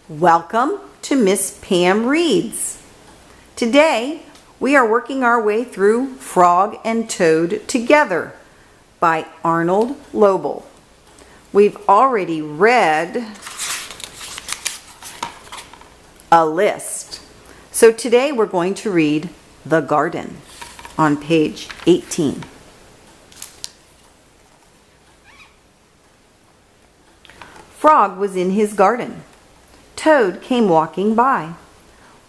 Welcome to Miss Pam Reads. Today we are working our way through Frog and Toad Together by Arnold Lobel. We've already read a list. So today we're going to read The Garden on page 18. Frog was in his garden. Toad came walking by.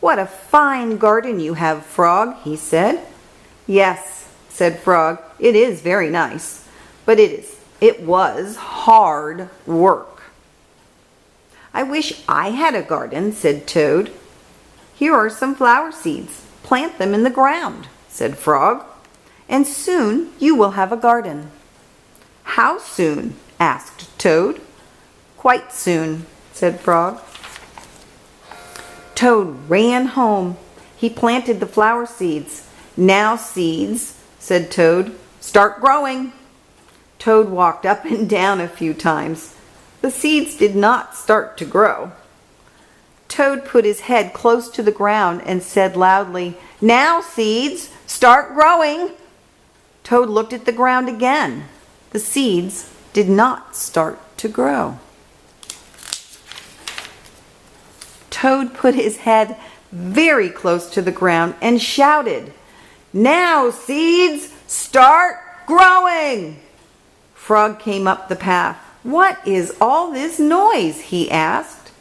"What a fine garden you have, Frog," he said. "Yes," said Frog, "it is very nice, but it was hard work." "I wish I had a garden," said Toad. "Here are some flower seeds. Plant them in the ground," said Frog, "and soon you will have a garden." "How soon?" asked Toad. "Quite soon," said Frog. Toad ran home. He planted the flower seeds. "Now, seeds," said Toad, "start growing." Toad walked up and down a few times. The seeds did not start to grow. Toad put his head close to the ground and said loudly, "Now, seeds, start growing." Toad looked at the ground again. The seeds did not start to grow. Toad put his head very close to the ground and shouted, "Now, seeds, start growing!" Frog came up the path. "What is all this noise?" he asked.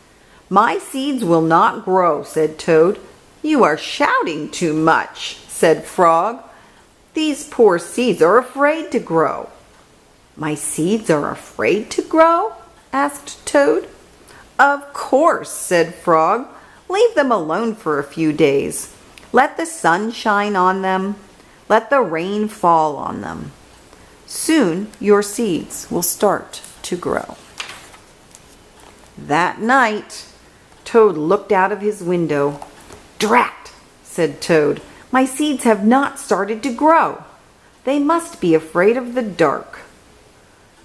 "My seeds will not grow," said Toad. "You are shouting too much," said Frog. "These poor seeds are afraid to grow." "My seeds are afraid to grow?" asked Toad. "Of course," said Frog. "Leave them alone for a few days. Let the sun shine on them. Let the rain fall on them. Soon your seeds will start to grow." That night, Toad looked out of his window. "Drat!" said Toad. "My seeds have not started to grow. They must be afraid of the dark."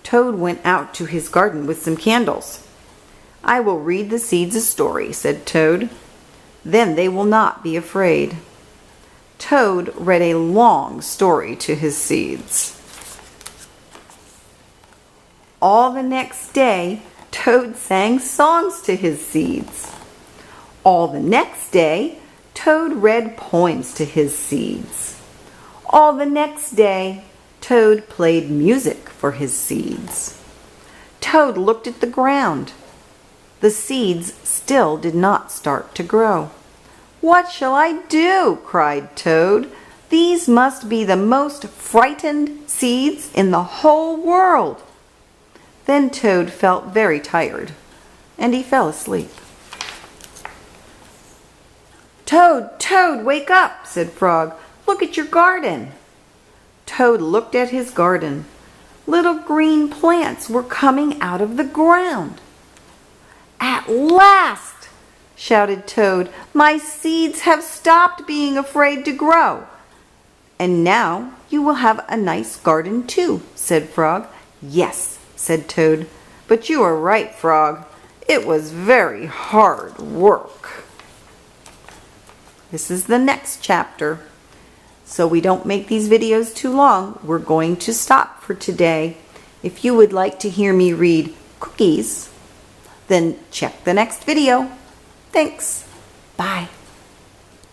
Toad went out to his garden with some candles. "I will read the seeds a story," said Toad. "Then they will not be afraid." Toad read a long story to his seeds. All the next day, Toad sang songs to his seeds. All the next day, Toad read poems to his seeds. All the next day, Toad played music for his seeds. Toad looked at the ground. The seeds still did not start to grow. "What shall I do?" cried Toad. "These must be the most frightened seeds in the whole world." Then Toad felt very tired, and he fell asleep. "Toad, Toad, wake up," said Frog. "Look at your garden." Toad looked at his garden. Little green plants were coming out of the ground. "At last!" shouted Toad. "My seeds have stopped being afraid to grow." "And now you will have a nice garden too," said Frog. "Yes," said Toad, "but you are right, Frog. It was very hard work." This is the next chapter. So we don't make these videos too long, we're going to stop for today. If you would like to hear me read Cookies, then check the next video. Thanks.